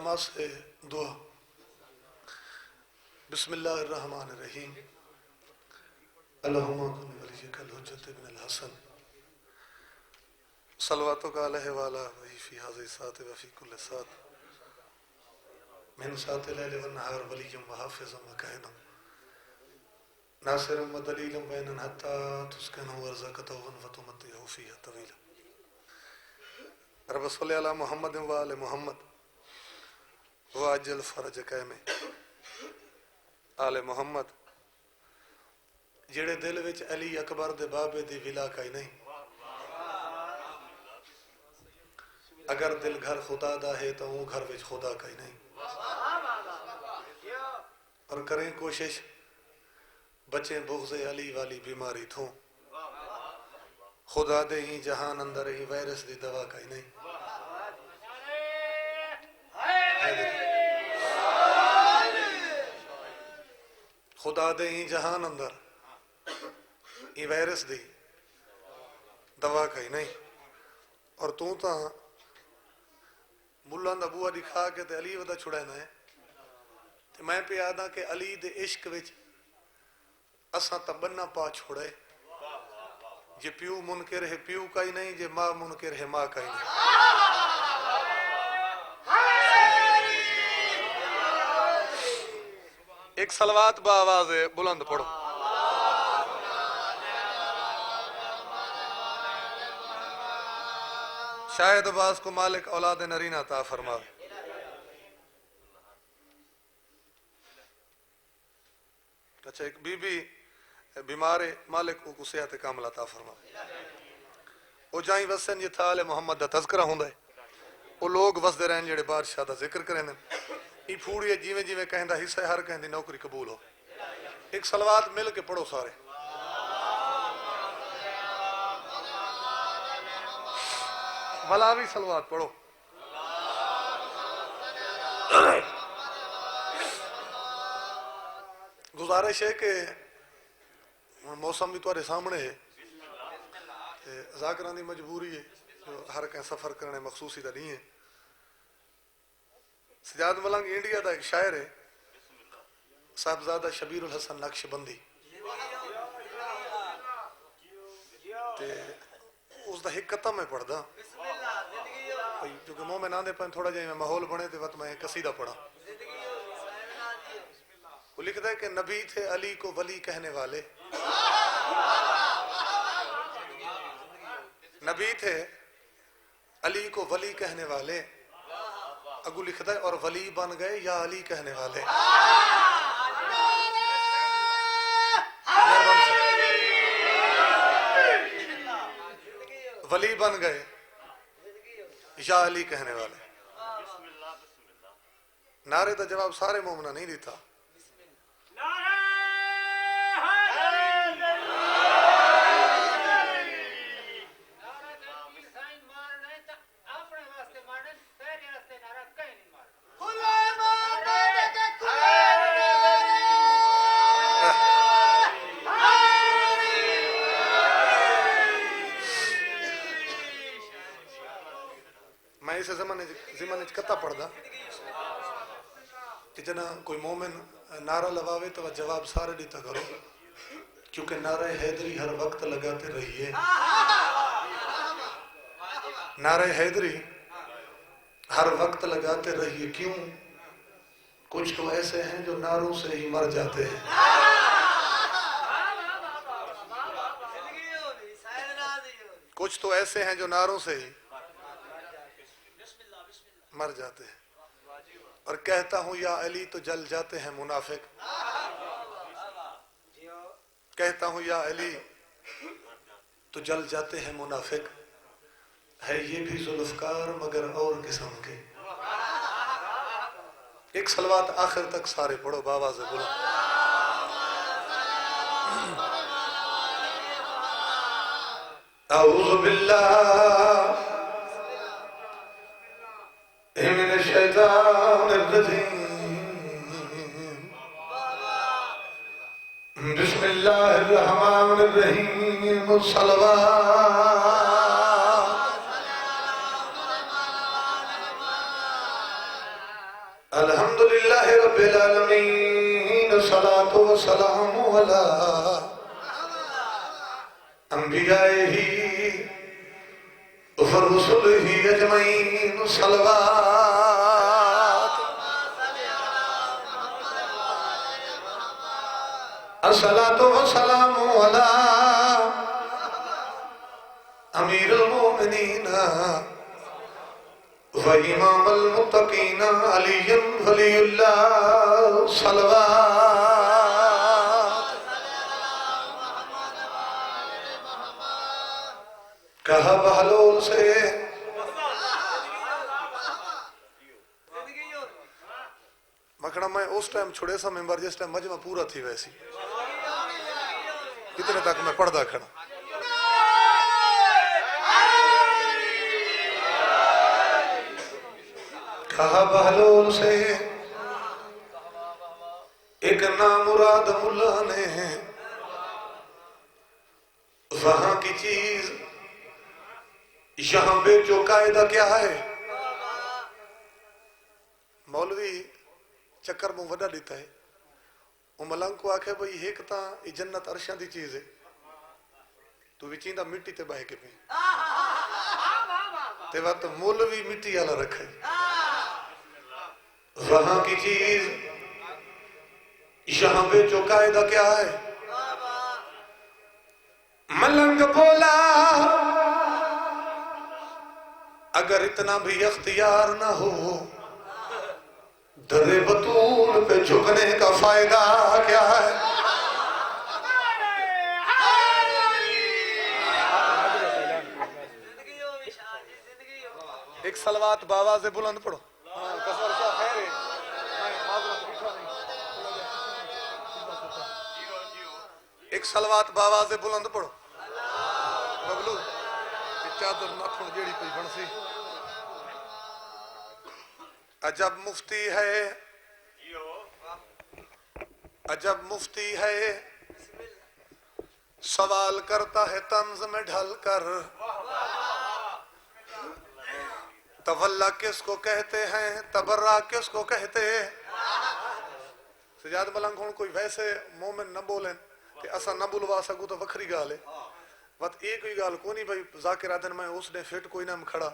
سماعت سے دعا۔ بسم اللہ الرحمن الرحیم۔ اللہم کن ولیک الحجۃ ابن الحسن صلواتک علیہ وعلی وہی فی ھذہ الساعۃ وفی کل ساعۃ من ساعۃ اللیل والنہار ولیا وحافظا وقائدا ناصرا ودلیلا بعینا حتی تسکنہ ارضک طوعا وتمتعہ فیہا طویلا۔ رب صلی علی محمد وآل محمد وعجل فرجک میں آل محمد جڑے دل وچ علی اکبر دے بابے دی ولا کئی نہیں، اگر دل گھر خدا دا ہے تو وہ گھر وچ خدا کئی نہیں، اور کریں کوشش بچیں بغض علی والی بیماری تھوں، خدا دے ہی جہان اندر ہی وائرس دی دوا کئی نہیں۔ خدا دے ہی جہان اندر یہ وائرس دی دوا کئی نہیں، اور تو تا ملان دا بوا دکھا کے تے علی ودا چھڑینا ہے، تے میں پہ آدھا کہ علی دے عشق وچ اساں تا بننا پا چھوڑے، جے پیو منکر ہے پیو کئی نہیں، جے ماں منکر ہے ماں کئی نہیں۔ ایک صلوات با آواز بلند پڑھو۔ شاید باز کو مالک اولاد نرین عطا فرماوے۔ اچھا ایک بی بی بیمار مالک کو صحت کامل عطا فرماوے۔ او جائیں وسن یہ تھا آل محمد دا تذکرہ ہوندا ہے، او لوگ وسدے رہن جڑے بادشاہ دا ذکر کریں دن، یہ پھوڑی ہے جیویں جیویں کہندہ حصہ ہر کہندی نوکری قبول ہو۔ ایک صلوات مل کے پڑھو سارے۔ ملاوی صلوات پڑھو۔ گزارش ہے کہ موسم بھی تمہارے سامنے ہے، ذاکران دی مجبوری ہے جو ہر کہیں سفر کرنے مخصوصی دا نہیں ہے۔ سجاد ملنگ انڈیا دا ایک شاعر ہے، صاحبزادہ شبیر الحسن نقش بندی، اس دا ایک قطع میں پڑھ دا کیونکہ مومن آندے پہن تھوڑا جائیں میں ماحول بنے تھے وقت میں قصیدہ پڑھا۔ وہ لکھتا ہے کہ نبی تھے علی کو ولی کہنے والے، نبی تھے علی کو ولی کہنے والے، اگو لکھتا ہے اور ولی بن گئے یا علی کہنے والے۔ ولی بن گئے یا علی کہنے والے۔ نعرے دا جواب سارے مومنہ نہیں دیتا۔ میں اسے زمانے قطع پڑھ دا کہ جنا کوئی مومن نعرہ لواوے تو جواب سارے دیتا کرو، کیونکہ نعرہ حیدری ہر وقت لگاتے رہیے۔ نعرہ حیدری ہر وقت لگاتے رہیے، کیوں؟ کچھ تو ایسے ہیں جو نعروں سے ہی مر جاتے ہیں۔ کچھ تو ایسے ہیں جو نعروں سے ہی مر جاتے ہیں۔ اور کہتا ہوں یا علی تو جل جاتے ہیں منافق، کہتا ہوں یا علی تو جل جاتے ہیں منافق، ہے یہ بھی ذوالفقار مگر اور قسم کے۔ ایک صلوات آخر تک سارے پڑھو بآواز بلند۔ اعوذ باللہ من الشیطان الرجیم، بسم اللہ الرحمن الرحیم، صلوات للہ رب العالمین صلاۃ و سلام علی انبیائہ ورسلہ اجمعین صلوات الصلاۃ والسلام علی امیر المومنین و امام المتقین علی ولی اللہ صلوات کہا بہلول سے مکھڑا میں اس ٹائم چھوڑے سا ممبر جس ٹائم مجمع پورا تھی ویسی کتنے تک میں پڑھدا کھڑا کہا بہلول سے ایک نامراد ملا نے وہاں کی چیز یہاں بے جو قاعدہ کیا ہے مولوی چکر مو وڈا دیتا ہے وہ ملنگ کو آکھے بھئی ایک تا یہ جنت عرشاں دی چیز ہے تو وچیندہ مٹی تے بہے کے پہ تے وقت مولوی مٹی آلہ رکھے وہاں کی چیز یہاں پہ جو قاعدہ کیا ہے ملنگ بولا اگر اتنا بھی اختیار نہ ہو در بطول پہ جھکنے کا فائدہ کیا ہے ایک صلوات باواز بلند پڑھو ایک صلوات باواز بلند پڑھو ببلو چادر نہ کھڑ جیڑی پئی بنسی عجب مفتی ہے عجب مفتی ہے سوال کرتا ہے طنز میں ڈھل کر تولا کس کو کہتے ہیں تبرہ کس کو کہتے ہیں سجاد ملنگ ہون کوئی ویسے مومن نہ بولیں کہ اسا نہ بلوا سکو تو وکھری گال ہے وقت ایک ہی گال کونی بھائی ذاکر آدن میں اس نے فٹ کوئی نہ کھڑا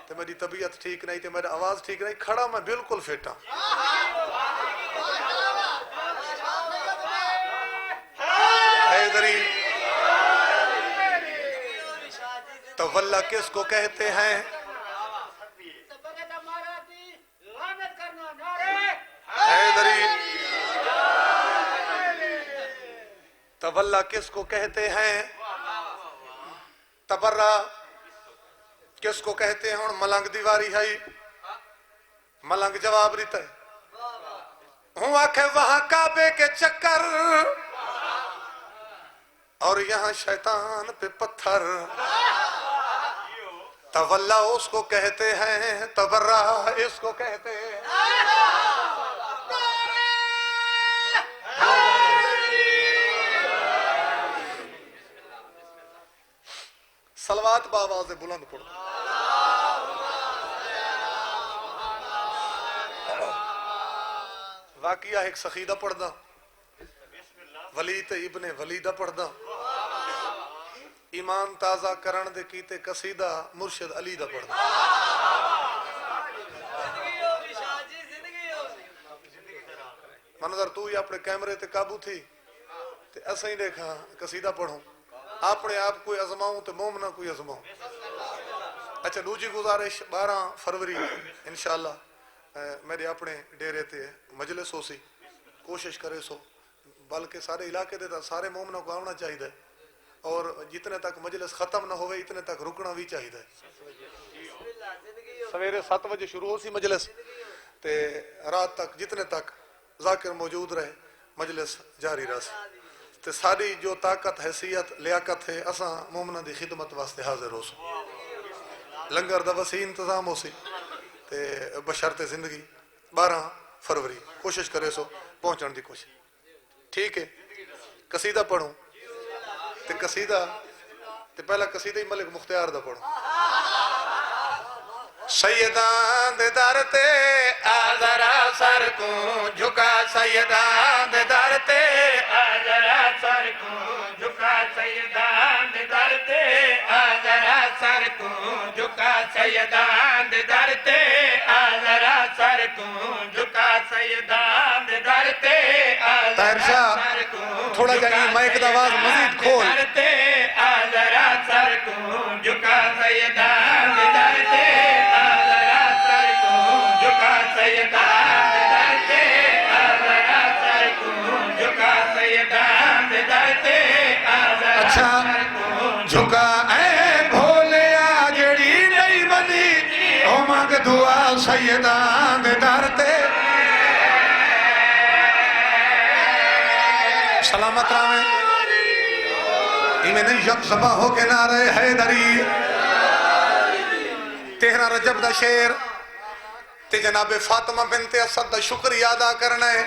تو میری طبیعت ٹھیک نہیں تو میری آواز ٹھیک نہیں کھڑا میں بالکل فٹ ہوں حیدری تولا کس کو کہتے ہیں حیدری تولا کس کو کہتے ہیں تبرہ کس کو کہتے ہیں اور ملنگ دیواری ہے ملنگ جواب دیتا ہے ہوں آکھے وہاں کعبے کے چکر اور یہاں شیطان پہ پتھر تولا اس کو کہتے ہیں تبرہ اس کو کہتے ہیں صلوات باواز بلند پڑھو واقعہ ایک سخیدہ پڑھدا ولید ابن ولیدہ پڑھدا ایمان تازہ کرن دے کیتے قصیدہ مرشد علی دا پڑھدا منظر تو ہی اپنے کیمرے تے قابو تھی تے ایسا ہی دیکھا قصیدہ پڑھوں اپنے آپ کوئی ازماؤں تو مومنہ کوئی ازماؤں اچھا دوجی گزارش 12 فروری انشاءاللہ میرے اپنے ڈیرے تے مجلس ہو سی کوشش کرے سو بلکہ سارے علاقے دے سارے مومنوں کو آنا چاہیے اور جتنے تک مجلس ختم نہ ہوئے اتنے تک رکنا بھی چاہیے سویرے 7 بجے شروع ہو سی مجلس تے رات تک جتنے تک ذاکر موجود رہے مجلس جاری رہ سی تے ساری جو طاقت حیثیت لیاقت ہے اساں مومنہ دی خدمت واسطے حاضر ہو سو لنگر دا وسیع انتظام ہو سی تے بشرط زندگی 12 فروری کوشش کرے سو پہنچن دی کوشش ٹھیک ہے قصیدہ پڑھوں تے قصیدہ تے پہلا قصیدہ ہی ملک مختار دا پڑھوں سیدان دے در تے آ ذرا سر کو جھکا سیدان دے در تے آ ذرا سر کو جھکا سیدان دے در تے آ ذرا سر کو جھکا سیدان دے در تے آ ذرا سر کو جھکا سیدان دے در تے آ ذرا سر کو تھوڑا جائیں مائک دا آواز مزید کھول آ ذرا سر کو جھکا سیدان دے در تے اچھا جھکا اے بھولیا جڑی نہیں بنی او مانگ دعا سیدان دے در تے سلامت راویں ایمیں یک زبا ہو کے نعرہ حیدری 13 رجب دا شیر تے جناب فاطمہ بنت اسد دا شکریہ ادا کرنا ہے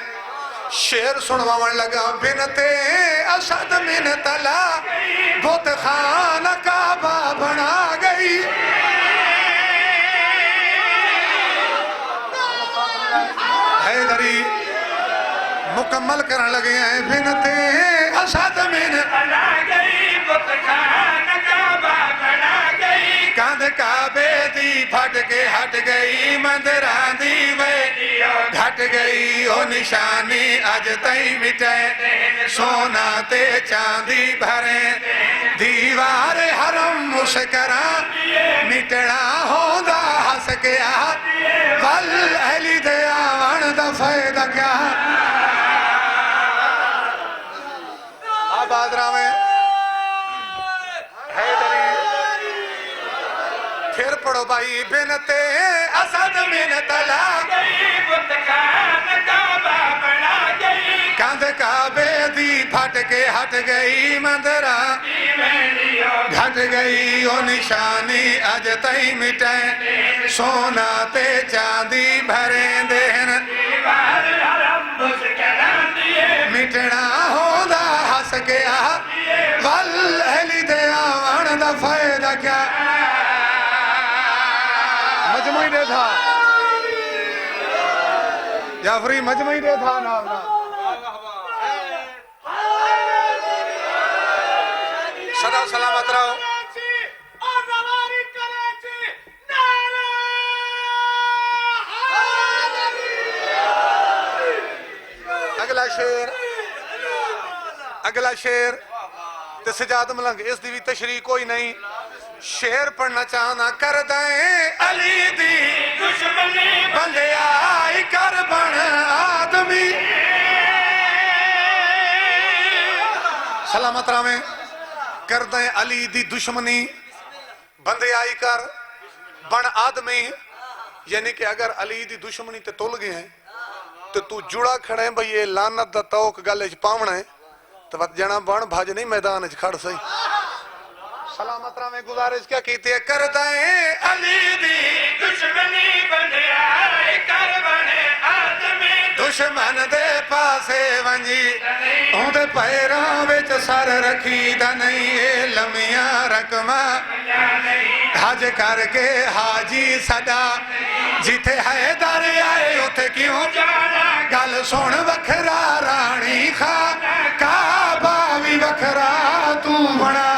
شیر سنواون لگا بنت اسد من تلا بت خانہ کعبہ بنا گئی حیدری مکمل کرن لگے ہیں بنت اسد من تلا گئی بت خانہ کعبہ بنا گئی کاندھ کعبے دی پھٹ کے ہٹ گئی مندران دی وے گھٹ گئی او نشانی اج تئی مٹے سونا تے چاندی بھرے دیوار حرم مسکراں مٹنا ہوندا ہس گیا ول اہلی دے آون دا فائدہ کیا آباد راویں پھر پڑھو بھائی بنت اسد من تلا بت خانہ کعبہ بنا گئی کاندھ کعبے دی پھٹ کے ہٹ گئی مندراں گھٹ گئی او نشانی اج تئی مٹے سونا تے چاندی بھرے دین مٹنا ہوندا ہس گیا ول اہلی دے آون دا فائدہ کیا مجمعی دے تھا جعفری مجمعی دے تھا نام صدا سلامت رہو اگلا شیر تے سجاد ملنگ اس دی بھی تشریح کوئی نہیں شیر پڑھنا چاہنا کر دیں علی دی دشمنی بندے آئی کر بن آدمی سلامت راویں کر دیں علی دی دشمنی بندے آئی کر بن آدمی یعنی کہ اگر علی دی دشمنی تے تول گئے ہیں تو جڑا کھڑے ہیں بھئی یہ لانت دا توک گلے پاونا ہے تو وقت جنا بن بھاج نہیں میدان کھڑ سہی سلامت راویں گزارش کیا کیتے ہیں کر دیں علی دی دشمنی بندے آئے کر بنے آدمی دشمن دے پاسے ونجی اون دے پیراں وچ سر رکھی دا نہیں اے لمیاں رقمہ حج کر کے حاجی صدا جیتے حیدر آئے اتھے کیوں جانا گل سن وکھرا رانی خان کعبہ بھی وکھرا تو بنا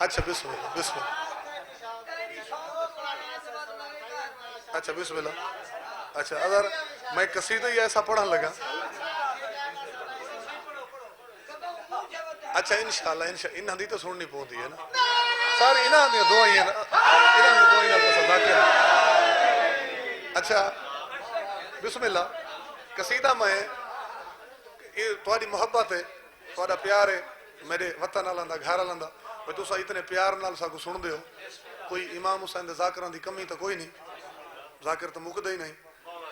اچھا بسم اللہ بسم اللہ اچھا بسم اللہ اچھا اگر میں قصیدہ ہی ایسا پڑھا لگا اچھا انشاءاللہ انہاں دی تو سننی پوندی ہے نا ساری انہاں دی دعائیں ہیں پسند آتے ہیں اچھا بسم اللہ قصیدہ میں تھوڑی محبت ہے تھوڑا پیار ہے میرے وطن آلندہ گھر آلندہ وہ تو اتنے پیار نال سا کو سن دے ہو کوئی امام حسین دے ذاکران دی کمی تو کوئی نہیں ذاکر تو مکدہ ہی نہیں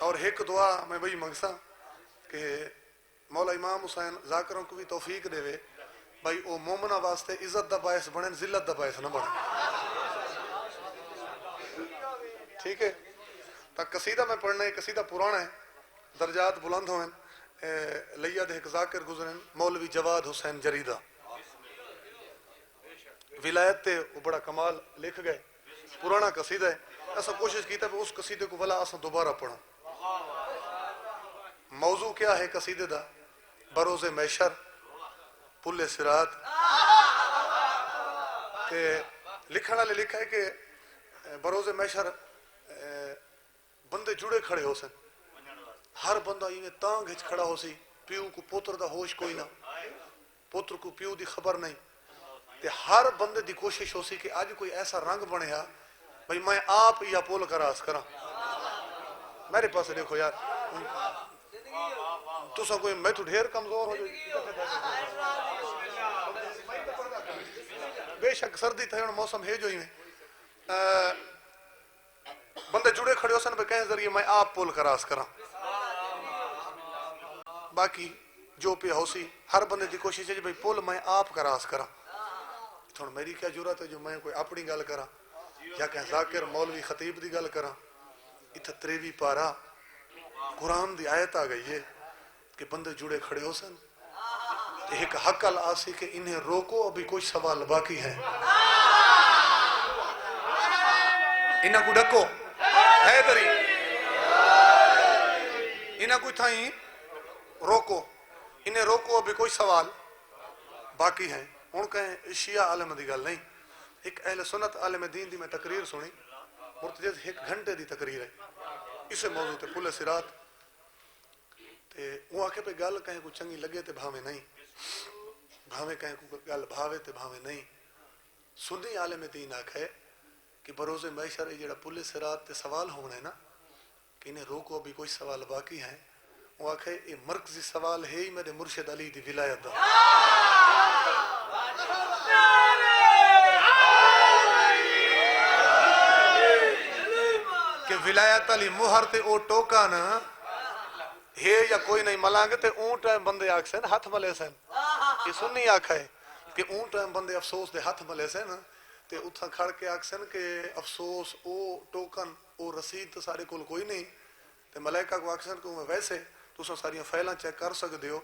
اور ایک دعا میں وہی منگسا کہ مولا امام حسین ذاکروں کو بھی توفیق دے وے بھائی او مومنہ واسطے عزت دا باعث بنیں ذلت دا باعث نہ بنیں. ٹھیک ہے. تا قصیدہ میں پڑھنا ہے، قصیدہ پرانا ہے، درجات بلند ہوئیں. لیا دے ایک ذاکر گزرن مولوی جواد حسین جریدہ، ولایت تے وہ بڑا کمال لکھ گئے. پرانا قصیدہ ہے. ایسا کوشش کیتا ہے اس قصیدے کو بلا اساں دوبارہ پڑھوں. موضوع کیا ہے قصیدے دا؟ بروز محشر، پل صراط. تے لکھن والے لکھا ہے کہ بروز محشر بندے جڑے کھڑے ہو سن، ہر بندہ ایویں تانگ ہچ کھڑا ہو سی، پیو کو پوتر دا ہوش کوئی نہ، پوتر کو پیو دی خبر نہیں. تے ہر بندے دی کوشش ہو سی کہ آج کوئی ایسا رنگ بنے ہا بھئی میں آپ یا پول کراس کراں. میرے پاس دیکھو یار، تساں کوئی میں تو ڈھیر کمزور ہو بے شک سردی تھے موسم ہے جو ہی میں بندے جڑے کھڑے ہو سن بھئی کہیں ذریعے میں آپ پول کراس کراں. باقی جو پہ ہو سی ہر بندے دی کوشش ہے جی بھئی پول میں آپ کراس کراں. تھوڑا میری کیا جرات ہے جو میں کوئی اپنی گل کراں یا کہ ذاکر مولوی خطیب دی گل کراں. اتھا 23 پارا قرآن دی آیت آ گئی ہے کہ بندے جڑے کھڑے ہو سن. ایک حق آسی کہ انہیں روکو، ابھی کچھ سوال باقی ہیں. انہیں کو ڈکو ہے دری، انہیں کو تھائیں روکو، انہیں روکو، ابھی کوئی سوال باقی ہیں. ہوں کہیں شیعہ عالم دی گل نہیں، ایک اہل سنت عالم دین دی میں تقریر سنی، مرتجز 1 گھنٹے دی تقریر ہے اسے موضوع تے پل صراط. تے وہ آکے پہ گل کہیں کو چنگی لگے تے بھاویں نہیں، بھاویں کہیں کو گل بھاوے تے بھاویں نہیں. سنی عالم دین آکھے کہ بروز محشر جڑا پل صراط تے سوال ہونا ہے نا کہ انہیں روکو، ابھی کوئی سوال باقی ہیں. وہ آکھے یہ مرکزی سوال ہے ہی میرے مرشد علی دی ولایت دا. کہ ولایت علی مہر تے او ٹوکا نا ہے یا کوئی نہیں ملانگ تے اون ٹائم بندے آکھ سن ہاتھ ملے سن. یہ سنی آکھا ہے کہ اون ٹائم بندے افسوس دے ہاتھ ملے سن تے اتھا کھڑ کے آکھ سن کہ افسوس او ٹوکن او رسید تو سارے کول کوئی نہیں. تے ملائکہ کو آکھ سن کہ ویسے تساں ساریاں فائلاں چیک کر سکدے ہو،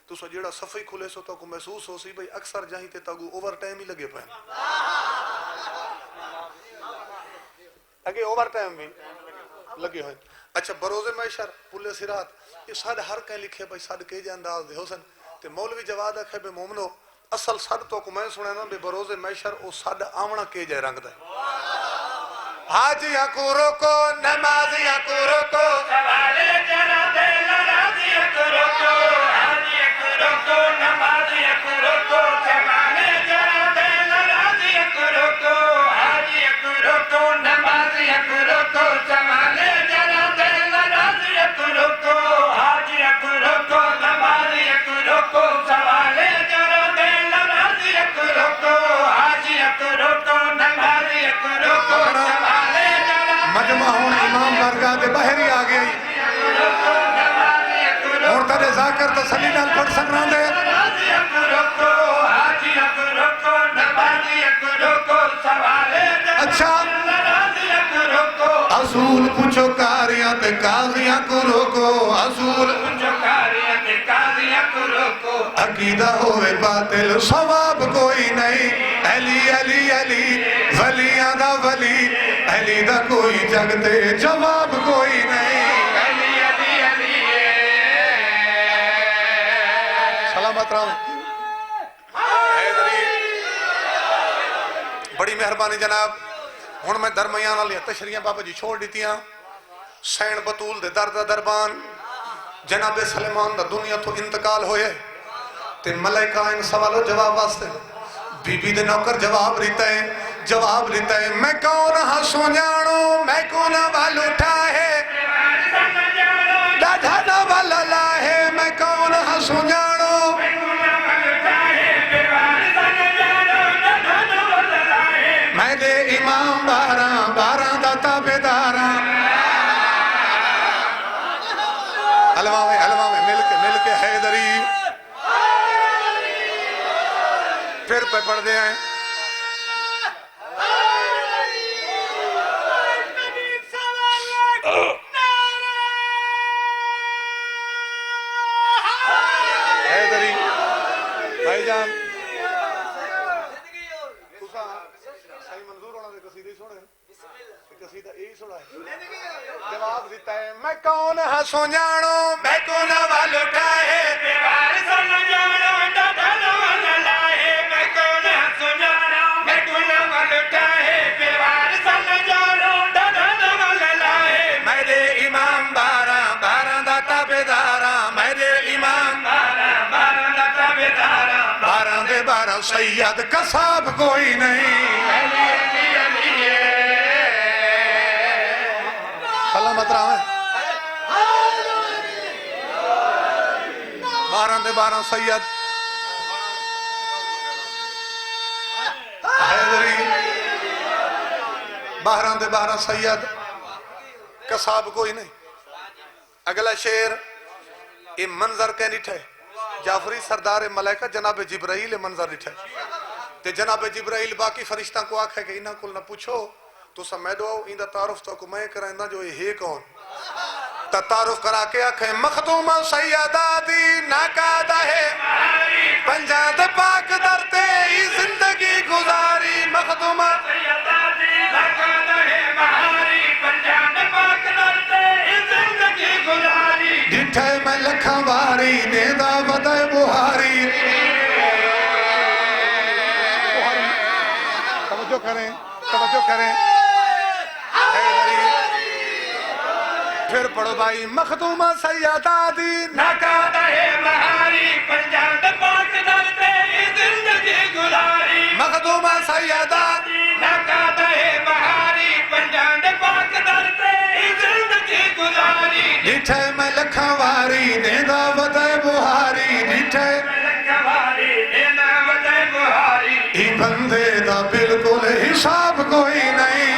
تساں جیڑا صفحے کھلے سو تو کو محسوس ہو سی بھئی اکثر جہیں تے تاگو اوور ٹائم ہی لگے پائیں. اگے اوور ٹائم بھی لگے ہوئے. اچھا بروز محشر پل صراط یہ سارے ہر کہیں لکھے بھئی صدقے جے انداز دے حسن. تے مولوی جواد آکھے بے مومنو اصل صد تو کو میں سنے نا بے بروز محشر او صد آمنا کے جائے رنگ دے. حاجیاں کو روکو، نمازیاں کو روکو، سوالے جنا دے نرازیاں کو روکو، حاجیاں کو روکو، نمازیاں کو روکو، سوالے جنا دے نرازیاں کو روکو، حاجیاں کو روکو، نمازیاں کو روکو، سوالے جنا دے نرازیاں کو روکو، حاجیاں کو روکو، نمازیاں کو روکو، سوالے جنا دے نرازیاں کو روکو، حاجیاں کو روکو، نمازیاں کو روکو. مجمع ہون امام بارگاہ دے باہر ہی آ گئی اور ترے ذاکر تسلی نال پڑھ سکران دے. اچھا اصول پوچھو کاریاں تے قاضیاں کو روکو، اصول پوچھو کاریاں تے قاضیاں کو روکو، عقیدہ ہوئے باطل ثواب کوئی نہیں، علی علی علی ولیاں دا ولی، علی دا کوئی جگتے جواب کوئی نہیں، علی علی علی. سلامت رہو حیدری، بڑی مہربانی جناب. ہن میں درمیان والی تشریحاں بابا جی چھوڑ دیتیاں. سین بطول دے در دربان جناب سلیمان دا دنیا تو انتقال ہوئے تے ملائکہ ان سوال و جواب واسطے بی بی دے نوکر جواب لیتا ہے میں کون ہاں سونیانو، میں کون وال اٹھا ہے ڈاڈھا نا والا لا ہے، میں کون ہاں سونیانو، میں دے امام باراں دا تابعداراں. علماء مل کے پڑھ دے آئیں حیدری بھائی جان صحیح منظور ہونا دے قصیدہ ہی سوڑے قصیدہ یہی سوڑا ہے جواب دیتا ہے میں کون ہاں سونجانو میں کون وال اٹھائے بیوار سن جانو ڈڈل وال لائے میں کون ہاں سونجانو میں کون وال اٹھائے بیوار سن جانو ڈڈل وال لائے میرے امام باراں باراں دا تابعداراں میرے امام باراں باراں دا تابعداراں باراں دے باراں سید قصاب کوئی نہیں سلامت رہا بارہ دے بارہ سید حیدری بارہ دے بارہ سید قصاب کوئی نہیں اگلا شعر یہ منظر کے نٹھے جعفری سردار ملائکہ جناب جبرائیل منظر نٹھے تے جناب جبرائیل باقی فرشتہ کو آکھے کہ انہاں کل نہ پوچھو تو سمیدو اندہ تعارف تو کو میں کرائندہ جو یہ کون تا تعارف کرا کے آکھیں مخدوم سیدہ دی ناکادہ ہے پنجاد پاک درتے ہی زندگی گزاری مخدوم سیدہ دی ناکادہ ہے مہاری پنجاد پاک درتے ہی زندگی گزاری ڈٹھے میں لکھا باری نیدہ بدہ بہاری توجہ کریں پھر پڑھو بھائی مخدومہ سیدہ دی ناکادہ ہے مہاری پنجاب پاک درتے زندگی گزاری مخدومہ سیدہ دی ناکادہ ہے مہاری پنجاب پاک درتے زندگی گزاری ڈٹھے میں لکھا واری نیدہ بدہ بہاری ڈٹھے میں لکھا واری نیدہ بدہ بہاری ہی بندے دا بالکل حساب کوئی نہیں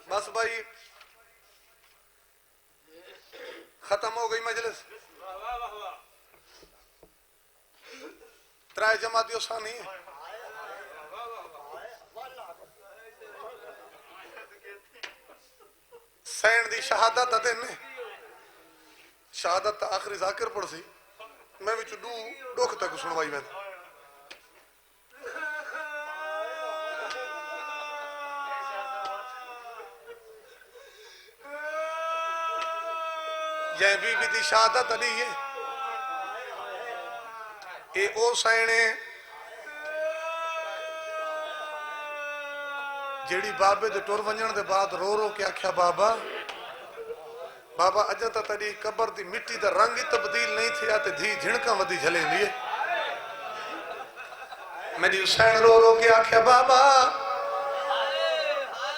بس بھائی ختم ہو گئی مجلس ترائے جماعتیوں ثانی ہے سین دی شہادت دن نے شہادت آخری ذاکر پڑھ سی میں بھی چڈو ڈوکھ تک سنوائی میں یہ بی بی دی شہادت علی ہے اے او سینے جیڑی بابے دے ٹور ونجن دے بعد رو رو کے آکھیا بابا اجا تا تڑی قبر دی مٹی دا رنگ تبدیل نہیں تھی آتے دھی جھنکا ودی جھلے لیے میری حسین رو رو کے آکھیا بابا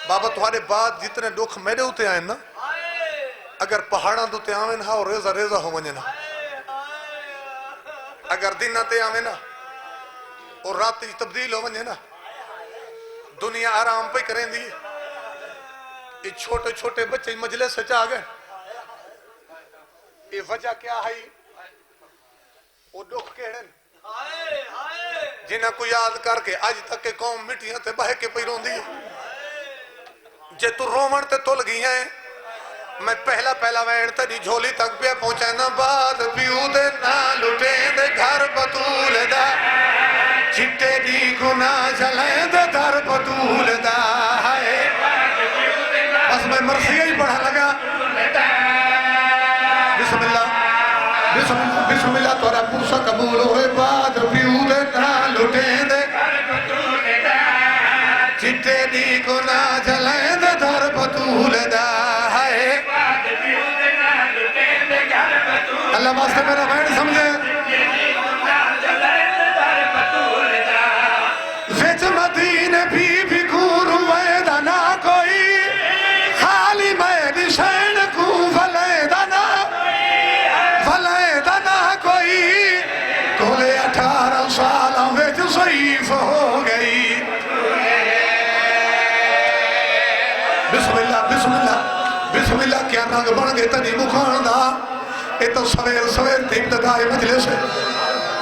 تمہارے بعد جتنے دکھ میرے ہوتے آئیں نا اگر پہاڑاں دوتے آویں نا اور ریزہ ریزہ ہو ونجے نا اگر دن نہ تے آویں نا اور رات تی تبدیل ہو ونجے نا دنیا آرام پہ کریں دی یہ چھوٹے چھوٹے بچے مجلس سے چاہ گئے یہ وجہ کیا ہے وہ دکھ کہڑن جنہاں کو یاد کر کے آج تک کے قوم مٹیاں تے بہے کے پہ رون دی جے تو رومن تے تل گئی ہیں میں پہلا وین تری جھولی تک پہ پہنچے نا بعد پیو دے نا لٹے دے گھر بطول دا چٹے دی گناہ جلیں دے گھر بطول دا بس میں مرثیہ ہی پڑھا لگا بسم اللہ تورا پوسا قبول ہوئے بعد پیو دے نا لٹے دے چٹے دی گناہ جلیں دے گھر بطول دا اللہ واسطے میرا وین سمجھے ویچ مدینے بھی گور ویدہ نہ کوئی خالی میری شین کو ولیدہ نہ ڈنگ بن گئے تنی مکھان دا اے تو سویر سویر تے ابتدائی مجلس ہے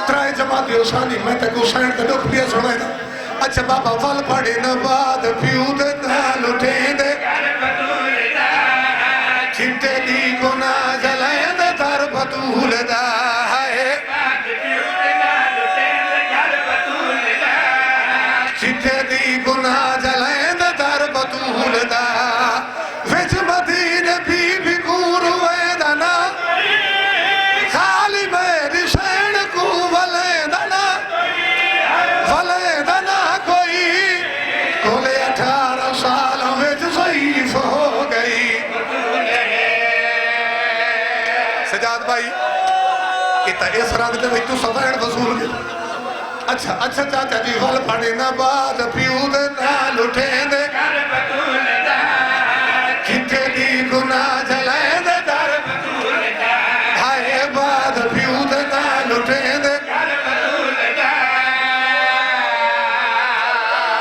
ترائے جماعتیوں سانی میں تے کو سین تے دکھ پیا سنوائے دا اچھا بابا وال پڑے نہ بعد پیو دے نال اٹھیں دے چھٹے دی گناہ جلائیں دے در بطول دا چھٹے دی گناہ جلائیں دے در بطول دا وچ مدینے بی بی کور ہوئے دانا خالی میری سین کو ولے دانا کوئی کولے 18 سال وچ ضعیف ہو گئی سجاد بھائی کہتا اس رنگ دے وچ تو سوین وصول گئے اچھا چاچا جی ول پڑے نہ بعد پیو دے نال اٹھیں دے کھٹے دی گناہ جلائیں دے در ہائے بعد پیو دے نال اٹھیں دے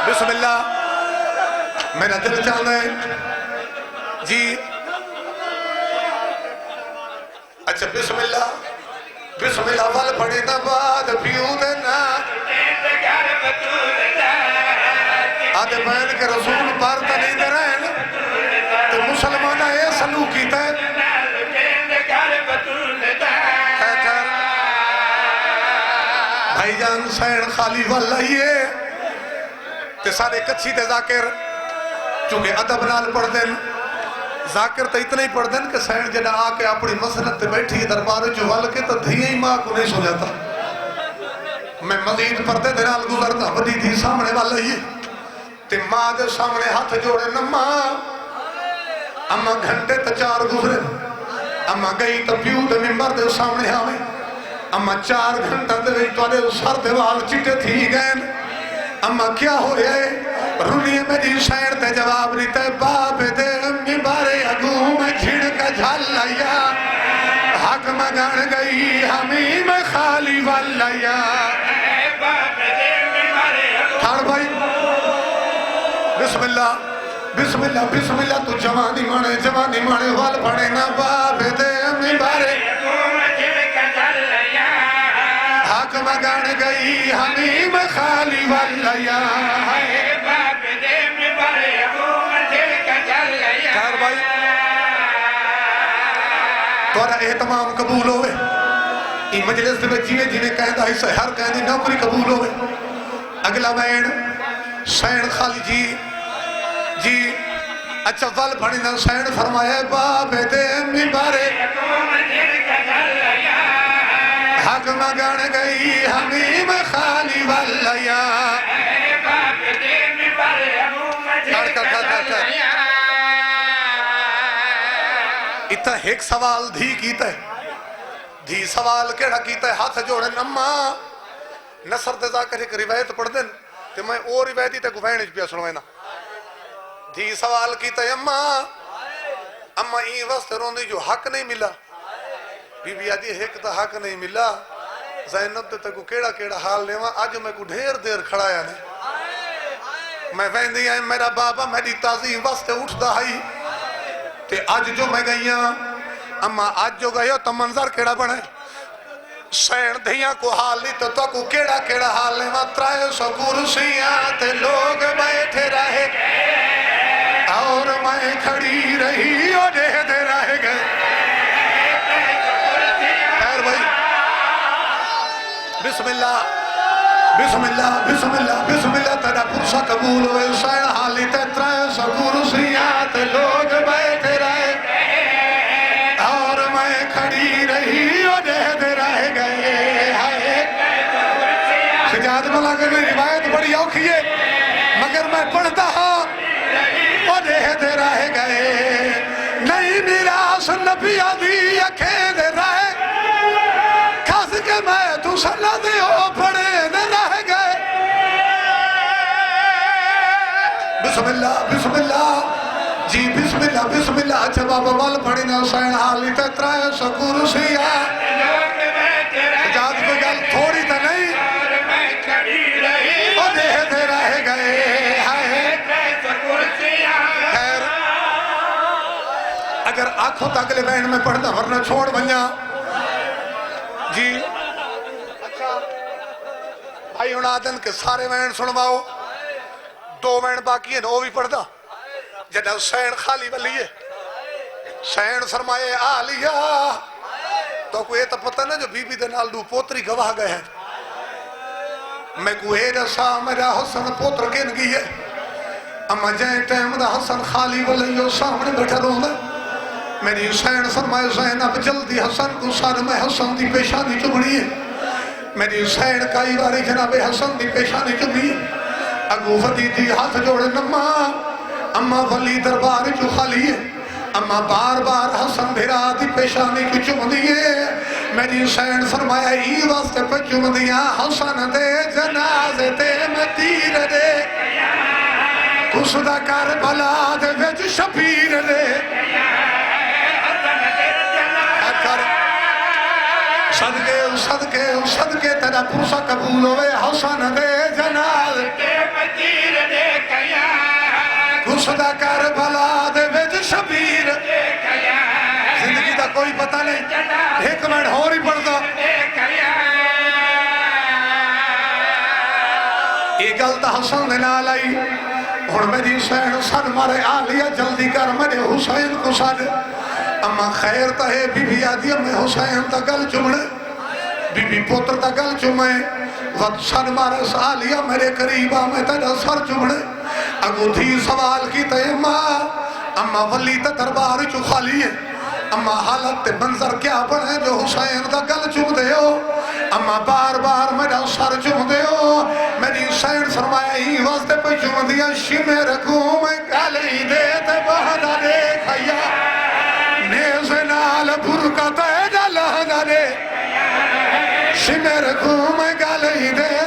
بسم اللہ میرا دل چاہتا ہے جی اچھا بسم اللہ ول پڑے نہ بعد پیو دے نال آدھے بین کے رسول پارتا نہیں دے رہے ہیں تو مسلمانہ اے سلو کیتا ہے بھائی جان سین خالی واللہیے تے سارے کچھی تے ذاکر چونکہ ادب نال پڑھ دیں ذاکر تے اتنا ہی پڑھ دیں کہ سین جنہ آکے اپنی مسنت تے بیٹھی دربار جو وال کے تو دھیئے ہی ماں کو نہیں سو جاتا میں مزید پردے دے نال گزرتا وڈی تھی سامنے واللہیے تے ماں دے سامنے ہاتھ جوڑے نماں اما گھنٹے تا 4 گزرے اما گئی تا پیو دے ممبر دے سامنے آوے اما 4 گھنٹہ دے وی تو دے سر دے وال چٹے تھی گئے اما کیا ہو رہے رونی میری شہر تے جواب لیتے باپ دے ممبر اگو میں چھڑ کا جھال لیا حق مگان گئی ہمیں میں خالی واللیا تھاڑ بھائی بسم اللہ تو جوانی مانے وال پڑے نہ باپ دے ممبر حق مگان گئی ہمیں میں خالی واللیا خیر بھائی تورا احتمام قبول ہوئے یہ مجلس دے میں جینے کہندہ حصہ ہر کہندی نوکری قبول ہوئے اگلا بین سین خالی جی اچھا ول پڑی نہ سین فرمائے باپ دے ممبارے حق مگان گئی حمیم خالی واللیا اتنا ایک سوال دھی کیتا ہے دھی سوال کیڑا کیتا ہے ہاتھ جوڑے نماں نصر دے ذاکر ایک روایت پڑھ دیں تو میں اور روایتی تے گوھینج پیا سنوائنا دھی سوال کیتا ہے اما این وقت روندی جو حق نہیں ملا بی بی آدھی ایک تا حق نہیں ملا زینب تے کو کیڑا حال لیوا آج میں کو ڈھیر دیر کھڑایا نہیں میں ویندی آئیں میرا بابا میری تعظیم وقت اٹھ دا ہائی تے آج جو میں گئیاں اما آج جو گئے تو منظر کیڑا بڑھائے سین دھیاں کو حال لی تو کو کیڑا حال لیوا 300 کرسیاں تے لوگ بیٹھے رہے اور میں کھڑی رہی اور دے رہ گئے خیر بھائی بسم اللہ تیرا پرسہ قبول ہوئے سین حالی تے 300 کرسیاں تے لوگ بیٹھے رہے اور میں کھڑی رہی اور دے رہ گئے سجاد ملا کہ روایت بڑی اوکھی ہے مگر میں پڑھتا ہوں اور دے رہ گئے نہیں میراث نبی آدھی اکھیں دے رہے کھاس کے میں تو سنہ دے ہو پڑے دے رہ گئے بسم اللہ جی بسم اللہ اچھا بابا وال پڑی نہ سین حالی تے 300 کرسیاں سجاد کو گل تھوڑی تا نہیں اور دے رہ گئے اگر آنکھوں تک لے بین میں پڑھتا ورنہ چھوڑ بنیا جی اچھا بھائی انادن کے سارے وین سنواؤ 2 وین باقی ہیں وہ بھی پڑھتا جدہ حسین خالی ولی ہے حسین فرمائے آلیہ تو کوئی تو پتہ نا جو بی بی دے نال دو پوتری گواہ گئے ہیں میں کوئی رسا میرا حسن پوتر کن گئی ہے اما جائیں ٹائم دا حسن خالی ولیو سامنے بیٹھا رہا میری حسین فرمائے زینب جلدی حسن کو سار میں حسن دی پیشانی چمڑی ہے میری حسین کئی باری جناب حسن دی پیشانی چمڑی ہے اگو فتی دی ہاتھ جوڑے نما اما ولی دربار جو خالی ہے اما بار بار حسن بھیرا دی پیشانی کی چم دیئے میری حسین فرمایا ای واسطے پہ چم دیا حسن دے جنازے تے میں تیر دے کسدہ کربلا دے ویج شبیر دے صدقے تیرا پرسا قبول ہوئے حسن دے جنازے تے میں تیر دے کسدہ کربلا دے ویج شبیر زندگی دا کوئی پتہ نہیں ایک منٹ ہو رہی پڑھتا ایک گلتا حسن دینا لائی اور میری حسین سن مارے آلیا جلدی کر میرے حسین کو سن اما خیر تا ہے بی بی آدیا میں حسین تا گل چمڑے بی بی پوتر تا گل چمڑے وقت سن مارے آلیا میرے قریبا میں تیرا سر چمڑے اگو تھی سوال کی تے اما ولی تا دربار چو خالی ہے اما حالت تے منظر کیا بڑھے جو حسین دا گل چم دے ہو اما بار بار میرا سر چم دے ہو میری حسین فرمایا ہی واسطے پہ چم دیا شمع رکھوں میں کالی دے تے بہدہ دیکھایا نیز نال برکت ہے جلہدہ دے شمع رکھوں میں کالی دے